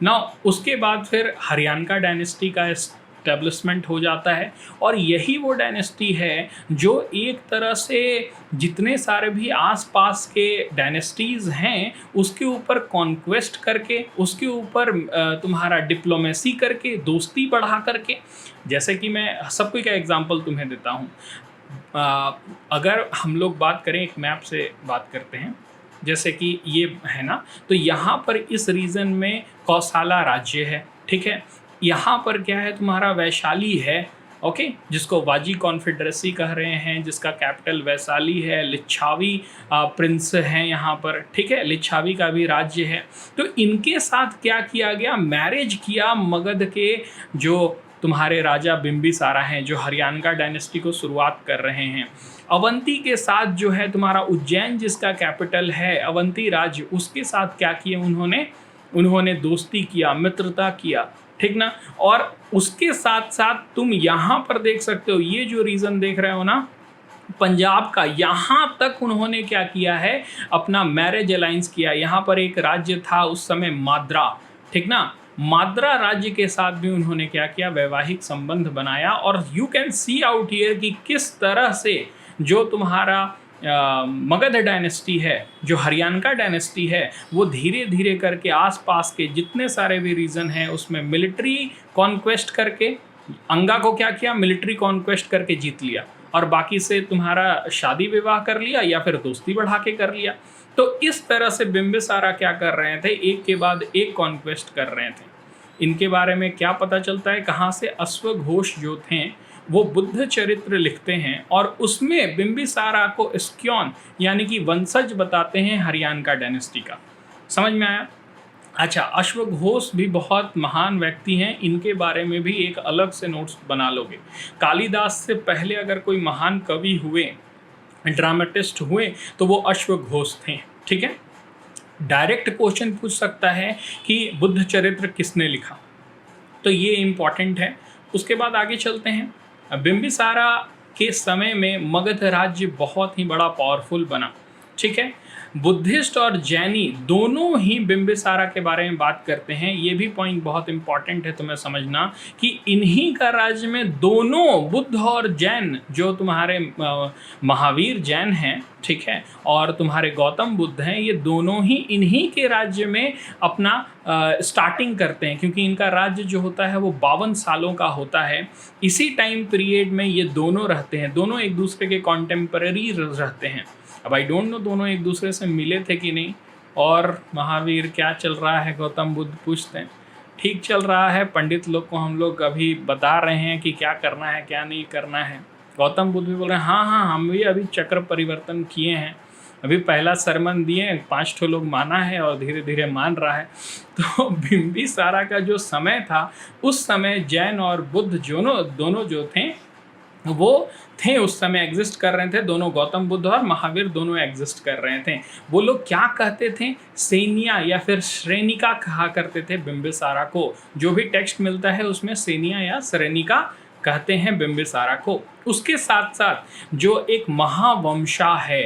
ना उसके बाद फिर हरियाणा डायनेस्टी का एस्टेब्लिशमेंट हो जाता है, और यही वो डायनेस्टी है जो एक तरह से जितने सारे भी आसपास के डायनेस्टीज़ हैं उसके ऊपर कॉन्क्वेस्ट करके, उसके ऊपर तुम्हारा डिप्लोमेसी करके, दोस्ती बढ़ा करके। जैसे कि मैं सबको एक एग्जांपल तुम्हें देता हूँ। अगर हम लोग बात करें, एक मैप से बात करते हैं, जैसे कि ये है ना, तो यहाँ पर इस रीजन में कौसाला राज्य है, ठीक है। यहाँ पर क्या है, तुम्हारा वैशाली है, ओके, जिसको वाजी कॉन्फेडरेसी कह रहे हैं, जिसका कैपिटल वैशाली है। लिच्छावी प्रिंस हैं यहाँ पर, ठीक है, लिच्छावी का भी राज्य है। तो इनके साथ क्या किया गया, मैरिज किया मगध के जो तुम्हारे राजा बिंबिसारा हैं, जो हरियाणा डायनेस्टी को शुरुआत कर रहे हैं। अवंती के साथ जो है तुम्हारा उज्जैन, जिसका कैपिटल है अवंती राज्य, उसके साथ क्या किया उन्होंने दोस्ती किया, मित्रता किया, ठीक ना। और उसके साथ साथ तुम यहाँ पर देख सकते हो, ये जो रीजन देख रहे हो ना पंजाब का, यहाँ तक उन्होंने क्या किया है, अपना मैरिज अलायंस किया। यहाँ पर एक राज्य था उस समय माद्रा, ठीक ना, माद्रा राज्य के साथ भी उन्होंने क्या किया, वैवाहिक संबंध बनाया। और you can see out here कि किस तरह से जो तुम्हारा मगध डायनेस्टी है, जो हरियाणा डायनेस्टी है, वो धीरे धीरे करके आसपास के जितने सारे भी रीजन हैं उसमें मिलिट्री कॉन्क्वेस्ट करके, अंगा को क्या किया, मिलिट्री कॉन्क्वेस्ट करके जीत लिया, और बाकी से तुम्हारा शादी विवाह कर लिया या फिर दोस्ती बढ़ा के कर लिया। तो इस तरह से बिंबिसारा क्या कर रहे थे, एक के बाद एक कॉन्क्वेस्ट कर रहे थे। इनके बारे में क्या पता चलता है, कहाँ से अश्वघोष जो थे वो बुद्ध चरित्र लिखते हैं, और उसमें बिंबिसारा को स्क्योन यानी कि वंशज बताते हैं हरियाणा डायनेस्टी का। समझ में आया? अच्छा, अश्वघोष भी बहुत महान व्यक्ति हैं, इनके बारे में भी एक अलग से नोट्स बना लोगे। कालिदास से पहले अगर कोई महान कवि हुए, ड्रामेटिस्ट हुए, तो वो अश्वघोष थे, ठीक है। डायरेक्ट क्वेश्चन पूछ सकता है कि बुद्ध चरित्र किसने लिखा, तो ये इम्पॉर्टेंट है। उसके बाद आगे चलते हैं। बिंबिसारा के समय में मगध राज्य बहुत ही बड़ा पावरफुल बना, ठीक है। बुद्धिस्ट और जैनी दोनों ही बिंबिसारा के बारे में बात करते हैं। ये भी पॉइंट बहुत इंपॉर्टेंट है तुम्हें समझना कि इन्हीं का राज्य में दोनों बुद्ध और जैन, जो तुम्हारे महावीर जैन हैं, ठीक है, और तुम्हारे गौतम बुद्ध हैं, ये दोनों ही इन्हीं के राज्य में अपना स्टार्टिंग करते हैं, क्योंकि इनका राज्य जो होता है वो 52 सालों का होता है। इसी टाइम पीरियड में ये दोनों रहते हैं, दोनों एक दूसरे के कॉन्टेम्पररी रहते हैं। अब आई डोंट नो दोनों एक दूसरे से मिले थे कि नहीं, और महावीर क्या चल रहा है, गौतम बुद्ध पूछते हैं। ठीक चल रहा है, पंडित लोग को हम लोग अभी बता रहे हैं कि क्या करना है क्या नहीं करना है। गौतम बुद्ध भी बोल रहे हैं हाँ हाँ हम भी अभी चक्र परिवर्तन किए हैं, अभी पहला सरमन दिए, 5 ठो लोग माना है और धीरे धीरे मान रहा है। तो बिंबिसारा का जो समय था, उस समय जैन और बुद्ध दोनों जो थे वो थे, उस समय एग्जिस्ट कर रहे थे। दोनों गौतम बुद्ध और महावीर दोनों एग्जिस्ट कर रहे थे। वो लोग क्या कहते थे, सेनिया या फिर श्रेणिका कहा करते थे बिंबिसारा को। जो भी टेक्स्ट मिलता है उसमें सेनिया या श्रेणिका कहते हैं बिंबिसारा को। उसके साथ साथ जो एक महावंशा है,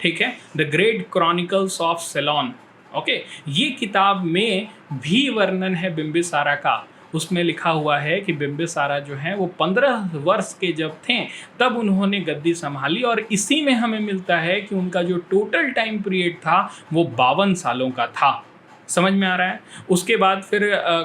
ठीक है, the great chronicles of Ceylon, okay, ये किताब में भी वर्णन है बिंबिसारा का। उसमें लिखा हुआ है कि बिंबिसारा जो है वो 15 वर्ष के जब थे तब उन्होंने गद्दी संभाली, और इसी में हमें मिलता है कि उनका जो टोटल टाइम पीरियड था वो 52 सालों का था। समझ में आ रहा है? उसके बाद फिर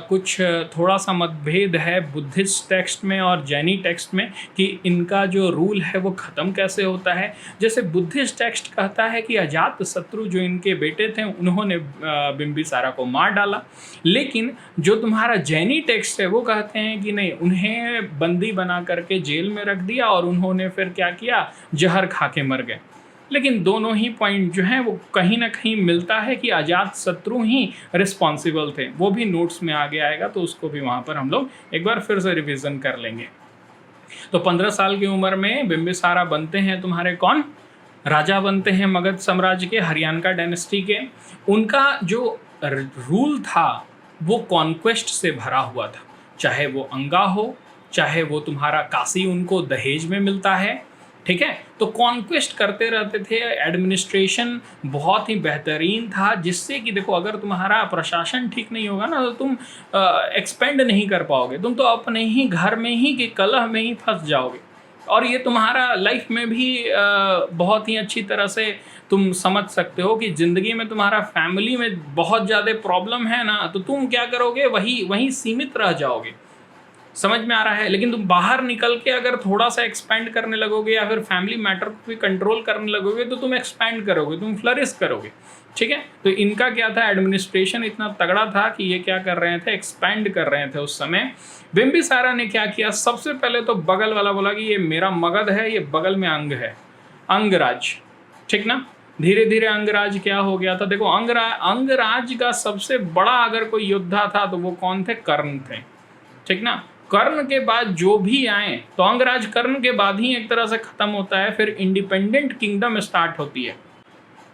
कुछ थोड़ा सा मतभेद है बुद्धिस्ट टेक्स्ट में और जैनी टेक्स्ट में कि इनका जो रूल है वो ख़त्म कैसे होता है। जैसे बुद्धिस्ट टेक्स्ट कहता है कि अजात शत्रु जो इनके बेटे थे उन्होंने बिंबिसारा को मार डाला, लेकिन जो तुम्हारा जैनी टेक्स्ट है वो कहते हैं कि नहीं, उन्हें बंदी बना करके जेल में रख दिया और उन्होंने फिर क्या किया, जहर खा के मर गए। लेकिन दोनों ही पॉइंट जो हैं वो कहीं ना कहीं मिलता है कि अजात शत्रु ही रिस्पॉन्सिबल थे। वो भी नोट्स में आगे आएगा, तो उसको भी वहाँ पर हम लोग एक बार फिर से रिवीजन कर लेंगे। तो 15 साल की उम्र में बिंबिसारा बनते हैं तुम्हारे कौन, राजा बनते हैं मगध साम्राज्य के, हरियाणा डायनेस्टी के। उनका जो रूल था वो कॉन्क्वेस्ट से भरा हुआ था, चाहे वो अंगा हो, चाहे वो तुम्हारा काशी उनको दहेज में मिलता है, ठीक है। तो कॉन्क्वेस्ट करते रहते थे, एडमिनिस्ट्रेशन बहुत ही बेहतरीन था, जिससे कि देखो अगर तुम्हारा प्रशासन ठीक नहीं होगा ना तो तुम एक्सपेंड नहीं कर पाओगे, तुम तो अपने ही घर में ही के कलह में ही फंस जाओगे, और ये तुम्हारा लाइफ में भी बहुत ही अच्छी तरह से तुम समझ सकते हो कि ज़िंदगी में तुम्हारा फैमिली में बहुत ज़्यादा प्रॉब्लम है ना, तो तुम क्या करोगे, वहीं सीमित रह जाओगे। समझ में आ रहा है। लेकिन तुम बाहर निकल के अगर थोड़ा सा एक्सपेंड करने लगोगे या फिर फैमिली मैटर को भी कंट्रोल करने लगोगे तो तुम एक्सपेंड करोगे, तुम फ्लरिश करोगे। ठीक है। तो इनका क्या था, एडमिनिस्ट्रेशन इतना तगड़ा था कि ये क्या कर रहे थे, एक्सपेंड कर रहे थे उस समय। बिम्बिसारा ने क्या किया, सबसे पहले तो बगल वाला बोला कि ये मेरा मगध है, ये बगल में अंग है, अंगराज। ठीक ना। धीरे धीरे अंगराज क्या हो गया था, देखो अंगराज का सबसे बड़ा अगर कोई योद्धा था तो वो कौन थे, कर्ण थे। ठीक ना। कर्ण के बाद जो भी आए, तो अंगराज कर्ण के बाद ही एक तरह से खत्म होता है, फिर इंडिपेंडेंट किंगडम स्टार्ट होती है।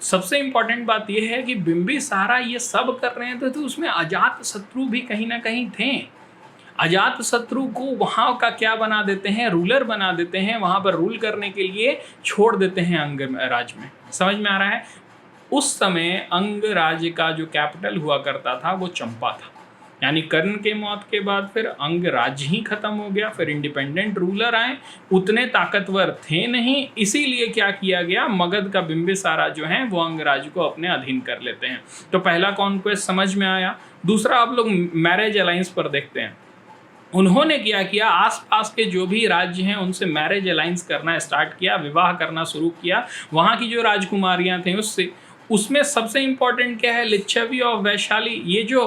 सबसे इंपॉर्टेंट बात यह है कि बिम्बिसारा ये सब कर रहे थे तो उसमें अजात शत्रु भी कहीं ना कहीं थे। अजात शत्रु को वहाँ का क्या बना देते हैं, रूलर बना देते हैं, वहाँ पर रूल करने के लिए छोड़ देते हैं अंगराज में। समझ में आ रहा है। उस समय अंगराज का जो कैपिटल हुआ करता था वो चंपा था, यानी कर्ण के मौत के बाद फिर अंगराज ही खत्म हो गया, फिर इंडिपेंडेंट रूलर आए, उतने ताकतवर थे नहीं, इसीलिए क्या किया गया, मगध का बिम्बिसारा जो है वो अंगराज को अपने अधीन कर लेते हैं। तो पहला कॉन्क्वेस्ट समझ में आया। दूसरा आप लोग मैरिज अलायंस पर देखते हैं। उन्होंने क्या किया, आसपास के जो भी राज्य हैं उनसे मैरिज अलायंस करना स्टार्ट किया, विवाह करना शुरू किया। वहाँ की जो राजकुमारियाँ थीं उसमें सबसे इम्पॉर्टेंट क्या है, लिच्छवी और वैशाली। ये जो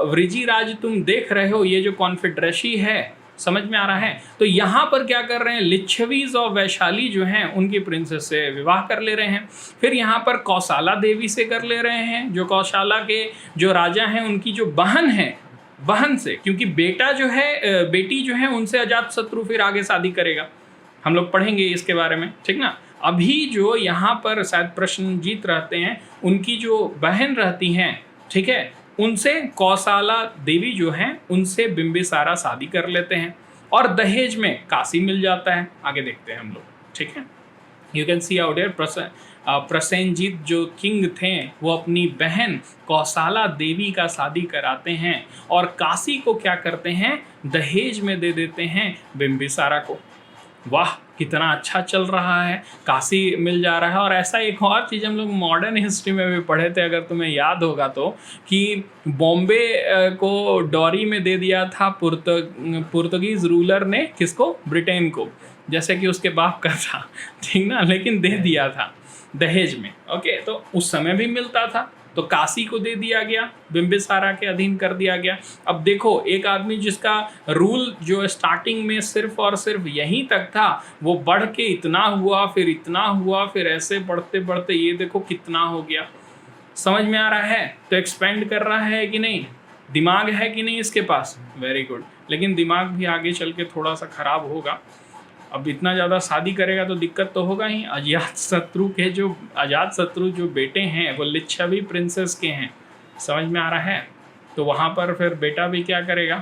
वृजिराज तुम देख रहे हो, ये जो कॉन्फेडरेसी है, समझ में आ रहा है। तो यहाँ पर क्या कर रहे हैं, लिच्छवीज और वैशाली जो हैं उनकी प्रिंसेस से विवाह कर ले रहे हैं। फिर यहाँ पर कौशाला देवी से कर ले रहे हैं, जो कौशाला के जो राजा हैं उनकी जो बहन है, बहन से, क्योंकि बेटा जो है, बेटी जो है उनसे अजात शत्रु फिर आगे शादी करेगा। हम लोग पढ़ेंगे इसके बारे में। ठीक ना। अभी जो यहाँ पर शायद प्रश्नजीत रहते हैं, उनकी जो बहन रहती हैं, ठीक है, उनसे कौशाला देवी जो हैं उनसे बिम्बिसारा शादी कर लेते हैं, और दहेज में काशी मिल जाता है। आगे देखते हैं हम लोग। ठीक है। You can see out here, Prasenjit जो किंग थे वो अपनी बहन कौशाला देवी का शादी कराते हैं, और काशी को क्या करते हैं, दहेज में दे देते हैं बिम्बिसारा को। वाह, कितना अच्छा चल रहा है, काशी मिल जा रहा है। और ऐसा एक और चीज़ हम लोग मॉडर्न हिस्ट्री में भी पढ़े थे, अगर तुम्हें याद होगा तो, कि बॉम्बे को डॉरी में दे दिया था पुर्तगीज़ रूलर ने, किसको, ब्रिटेन को, जैसे कि उसके बाप का था। ठीक ना। लेकिन दे दिया था दहेज में। ओके। तो उस समय भी मिलता था, तो काशी को दे दिया गया, बिम्बिसारा के अधीन कर दिया गया। अब देखो, एक आदमी जिसका रूल जो स्टार्टिंग में सिर्फ और सिर्फ यहीं तक था, वो बढ़ के इतना हुआ, फिर इतना हुआ, फिर ऐसे बढ़ते बढ़ते ये देखो कितना हो गया। समझ में आ रहा है। तो एक्सपेंड कर रहा है कि नहीं, दिमाग है कि नहीं इसके पास, वेरी गुड। लेकिन दिमाग भी आगे चल के थोड़ा सा खराब होगा। अब इतना ज़्यादा शादी करेगा तो दिक्कत तो होगा ही। अजात शत्रु जो बेटे हैं वो लिच्छवी प्रिंसेस के हैं। समझ में आ रहा है। तो वहाँ पर फिर बेटा भी क्या करेगा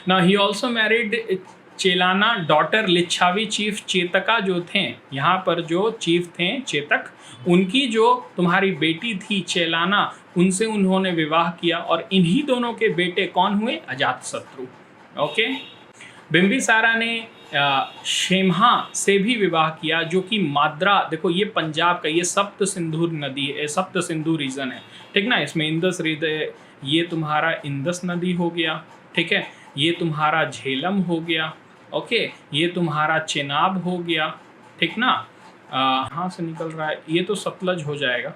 ना, he also married Chellana daughter Lichchhavi chief Chetaka जो थे, यहाँ पर जो चीफ थे चेतक, उनकी जो तुम्हारी बेटी थी चेलाना, उनसे उन्होंने विवाह किया, और इन्हीं दोनों के बेटे कौन हुए, अजात शत्रु। ओके। बिम्बिसारा ने शेम्हा से भी विवाह किया, जो कि माद्रा, देखो ये पंजाब का, ये सप्त सिंधु नदी है, सप्त सिंधु रीजन है। ठीक ना। इसमें इंदस हृदय, ये तुम्हारा इंदस नदी हो गया। ठीक है। ये तुम्हारा झेलम हो गया। ओके। ये तुम्हारा चेनाब हो गया। ठीक ना। हाँ से निकल रहा है, ये तो सतलज हो जाएगा।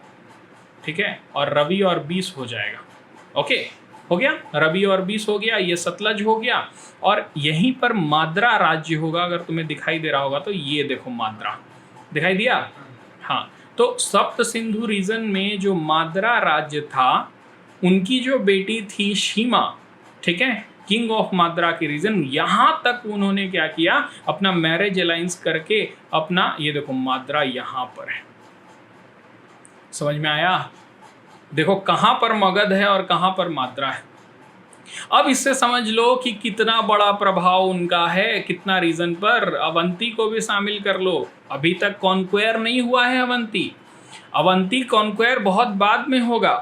ठीक है। और रवि और बीस हो जाएगा। ओके, हो गया, रवि और बीस हो गया, ये सतलज हो गया, और यहीं पर माद्रा राज्य होगा। अगर तुम्हें दिखाई दे रहा होगा तो ये देखो माद्रा दिखाई दिया। हाँ, तो सप्त सिंधु रीजन में जो माद्रा राज्य था, उनकी जो बेटी थी शीमा, ठीक है, किंग ऑफ माद्रा की रीजन, यहाँ तक उन्होंने क्या किया, अपना मैरिज अलायंस करके अपना, ये देखो माद्रा यहाँ पर है। समझ में आया। देखो कहाँ पर मगध है और कहाँ पर माद्रा है। अब इससे समझ लो कि कितना बड़ा प्रभाव उनका है, कितना रीजन पर। अवंती को भी शामिल कर लो। अभी तक कॉन्क्वेयर नहीं हुआ है अवंती। अवंती कॉन्क्वेयर बहुत बाद में होगा।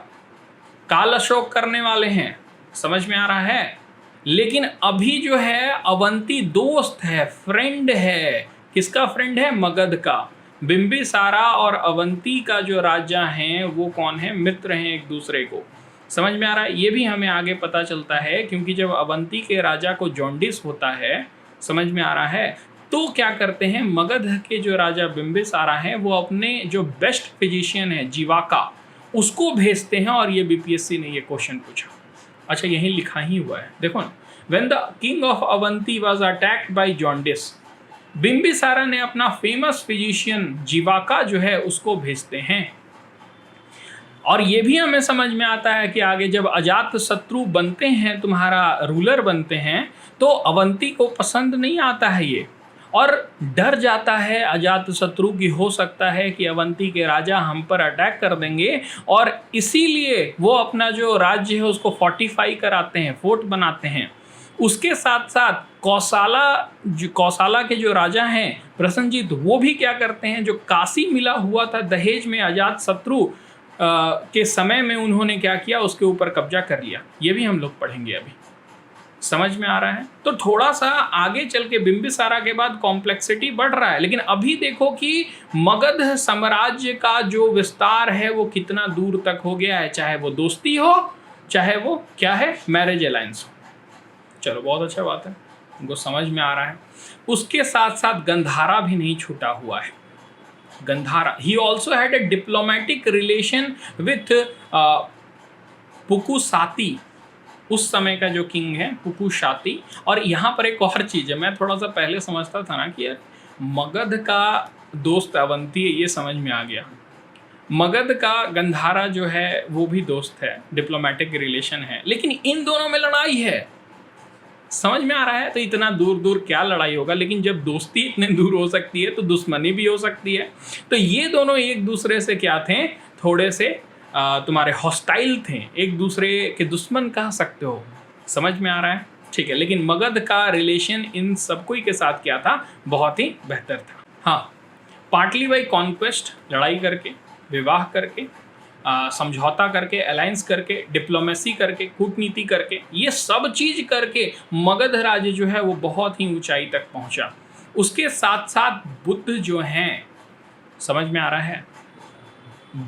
काल अशोक करने वाले हैं, समझ में आ रहा है। लेकिन अभी जो है अवंती दोस्त है, फ्रेंड है। किसका फ्रेंड है? मगध का। बिंबिसारा और अवंती का जो राजा हैं वो कौन है? मित्र हैं एक दूसरे को। समझ में आ रहा है। ये भी हमें आगे पता चलता है, क्योंकि जब अवंती के राजा को जॉन्डिस होता है, समझ में आ रहा है, तो क्या करते हैं मगध के जो राजा बिंबिसारा हैं वो अपने जो बेस्ट फिजिशियन है जीवाका, उसको भेजते हैं। और ये बीपीएससी ने ये क्वेश्चन पूछा। अच्छा, यहीं लिखा ही हुआ है, देखो ना। When the king of Avanti was attacked by jaundice, Bimbisara ने अपना फेमस फिजिशियन जीवाका जो है उसको भेजते हैं। और ये भी हमें समझ में आता है कि आगे जब अजात शत्रु बनते हैं, तुम्हारा रूलर बनते हैं, तो अवंती को पसंद नहीं आता है ये, और डर जाता है अजात शत्रु की हो सकता है कि अवंती के राजा हम पर अटैक कर देंगे, और इसीलिए वो अपना जो राज्य है उसको फोर्टिफाई कराते हैं, फोर्ट बनाते हैं। उसके साथ साथ कौसाला के जो राजा हैं प्रसन्नजीत, वो भी क्या करते हैं, जो काशी मिला हुआ था दहेज में अजात शत्रु के समय में, उन्होंने क्या किया, उसके ऊपर कब्जा कर लिया। ये भी हम लोग पढ़ेंगे अभी। समझ में आ रहा है। तो थोड़ा सा आगे चल के बिंबिसारा के बाद कॉम्प्लेक्सिटी बढ़ रहा है, लेकिन अभी देखो कि मगध साम्राज्य का जो विस्तार है वो कितना दूर तक हो गया है, चाहे वो दोस्ती हो, चाहे वो क्या है, मैरिज अलायंस हो। चलो, बहुत अच्छा बात है, उनको समझ में आ रहा है। उसके साथ साथ गंधारा भी नहीं छूटा हुआ है। Gandhara, he also had a diplomatic relation with Pukusati, उस समय का जो किंग है पुकुशाती। और यहाँ पर एक और चीज़ है, मैं थोड़ा सा पहले समझता था ना कि यार मगध का दोस्त अवंती है, ये समझ में आ गया। मगध का गंधारा जो है वो भी दोस्त है, डिप्लोमेटिक रिलेशन है, लेकिन इन दोनों में लड़ाई है। समझ में आ रहा है। तो इतना दूर दूर क्या लड़ाई होगा, लेकिन जब दोस्ती इतने दूर हो सकती है तो दुश्मनी भी हो सकती है। तो ये दोनों एक दूसरे से क्या थे, थोड़े से तुम्हारे हॉस्टाइल थे, एक दूसरे के दुश्मन कह सकते हो। समझ में आ रहा है, ठीक है। लेकिन मगध का रिलेशन इन सब कोई के साथ क्या था, बहुत ही बेहतर था। हाँ, पार्टली बाई कॉन्क्वेस्ट, लड़ाई करके, विवाह करके, समझौता करके, अलायंस करके, डिप्लोमेसी करके, कूटनीति करके, ये सब चीज करके मगध राज्य जो है वो बहुत ही ऊंचाई तक पहुंचा। उसके साथ साथ बुद्ध जो हैं, समझ में आ रहा है,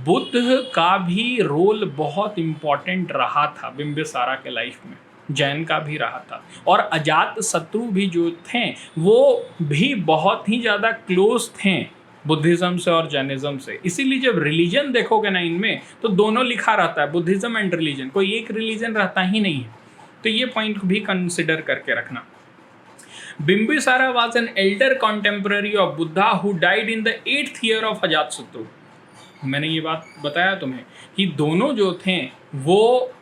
बुद्ध का भी रोल बहुत इम्पॉर्टेंट रहा था बिंबिसारा के लाइफ में, जैन का भी रहा था। और अजात शत्रु भी जो थे वो भी बहुत ही ज़्यादा क्लोज थे बुद्धिज़्म से और जैनिज़्म से। इसीलिए जब रिलीजन देखोगे ना इनमें, तो दोनों लिखा रहता है, बुद्धिज़्म एंड रिलीजन, कोई एक रिलीजन रहता ही नहीं है। तो ये पॉइंट भी कंसिडर करके रखना। Bimbisara was an elder contemporary of Buddha who died in the 8th year of Ajatashatru. मैंने ये बात बताया तुम्हें कि दोनों जो थे वो,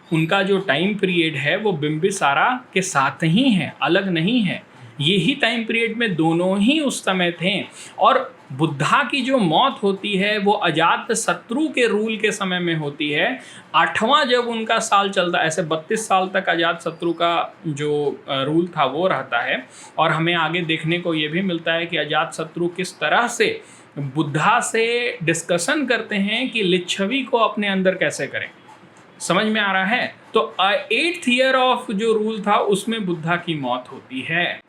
उनका जो टाइम पीरियड है वो बिंबिसारा के साथ ही है, अलग नहीं है। यही टाइम पीरियड में दोनों ही उस समय थे। और बुद्धा की जो मौत होती है वो अजात शत्रु के रूल के समय में होती है। 8वां जब उनका साल चलता है, ऐसे 32 साल तक अजात शत्रु का जो रूल था वो रहता है। और हमें आगे देखने को ये भी मिलता है कि अजात शत्रु किस तरह से बुद्धा से डिस्कशन करते हैं कि लिच्छवी को अपने अंदर कैसे करें। समझ में आ रहा है। तो 8th ईयर ऑफ जो रूल था उसमें बुद्धा की मौत होती है।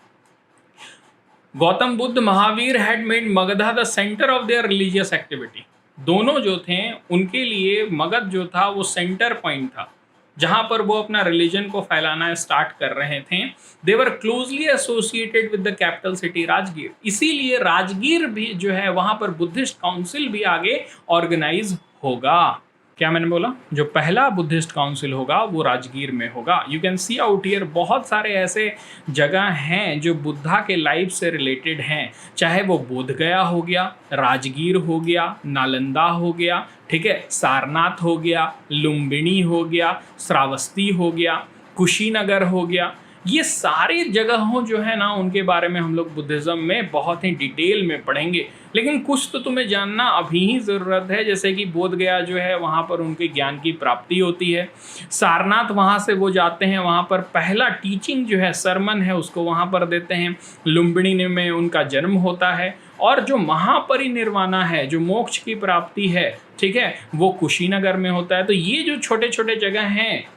Gautam Buddha, Mahavir had made Magadha the centre of their religious activity. दोनों जो थे उनके लिए मगध जो था वो सेंटर पॉइंट था, जहां पर वो अपना रिलीजन को फैलाना स्टार्ट कर रहे थे। They were closely associated with the capital city Rajgir. इसीलिए राजगीर भी जो है वहां पर बुद्धिस्ट काउंसिल भी आगे ऑर्गेनाइज होगा। क्या मैंने बोला, जो पहला बुद्धिस्ट काउंसिल होगा वो राजगीर में होगा। You can see out here बहुत सारे ऐसे जगह हैं जो बुद्धा के लाइफ से रिलेटेड हैं, चाहे वो बोध गया हो गया, राजगीर हो गया, नालंदा हो गया, ठीक है, सारनाथ हो गया, लुम्बिनी हो गया, श्रावस्ती हो गया, कुशीनगर हो गया। ये सारी जगहों जो है ना उनके बारे में हम लोग बुद्धिज़्म में बहुत ही डिटेल में पढ़ेंगे, लेकिन कुछ तो तुम्हें जानना अभी ही ज़रूरत है। जैसे कि बोध गया जो है वहाँ पर उनके ज्ञान की प्राप्ति होती है, सारनाथ वहाँ से वो जाते हैं, वहाँ पर पहला टीचिंग जो है सरमन है उसको वहाँ पर देते हैं, लुम्बिनी में उनका जन्म होता है, और जो महापरिनिर्वाणा है, जो मोक्ष की प्राप्ति है, ठीक है, वो कुशीनगर में होता है। तो ये जो छोटे छोटे जगह हैं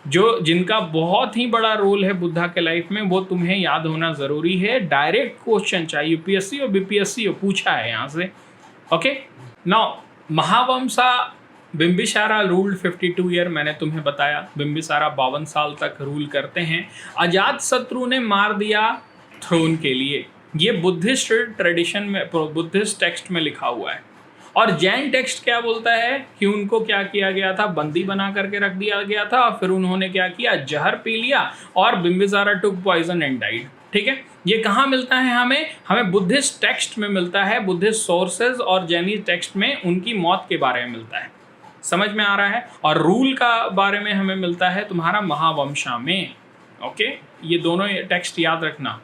जो जिनका बहुत ही बड़ा रोल है बुद्धा के लाइफ में, वो तुम्हें याद होना ज़रूरी है। डायरेक्ट क्वेश्चन चाहे यूपीएससी और बीपीएससी हो, पूछा है यहाँ से। ओके, नाउ महावंशा बिंबिसारा रूल्ड 52 ईयर, मैंने तुम्हें बताया बिंबिसारा 52 साल तक रूल करते हैं। अजातशत्रु ने मार दिया थ्रोन के लिए, ये बुद्धिस्ट ट्रेडिशन में, बुद्धिस्ट टेक्स्ट में लिखा हुआ है। और जैन टेक्स्ट क्या बोलता है कि उनको क्या किया गया था, बंदी बना करके रख दिया गया था, और फिर उन्होंने क्या किया, जहर पी लिया और बिंबिसारा टुक पॉइजन एंड डाइड। ठीक है, ये कहाँ मिलता है हमें बुद्धिस्ट टेक्स्ट में मिलता है, बुद्धिस्ट सोर्सेज और जैनी टेक्स्ट में उनकी मौत के बारे में मिलता है। समझ में आ रहा है? और रूल का बारे में हमें मिलता है तुम्हारा महावंशा में। ओके, ये दोनों टेक्स्ट याद रखना,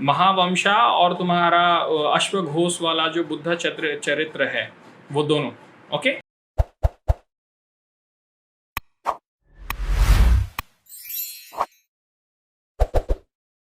महावंशा और तुम्हारा अश्वघोष वाला जो बुद्ध चरित्र है, वो दोनों। ओके।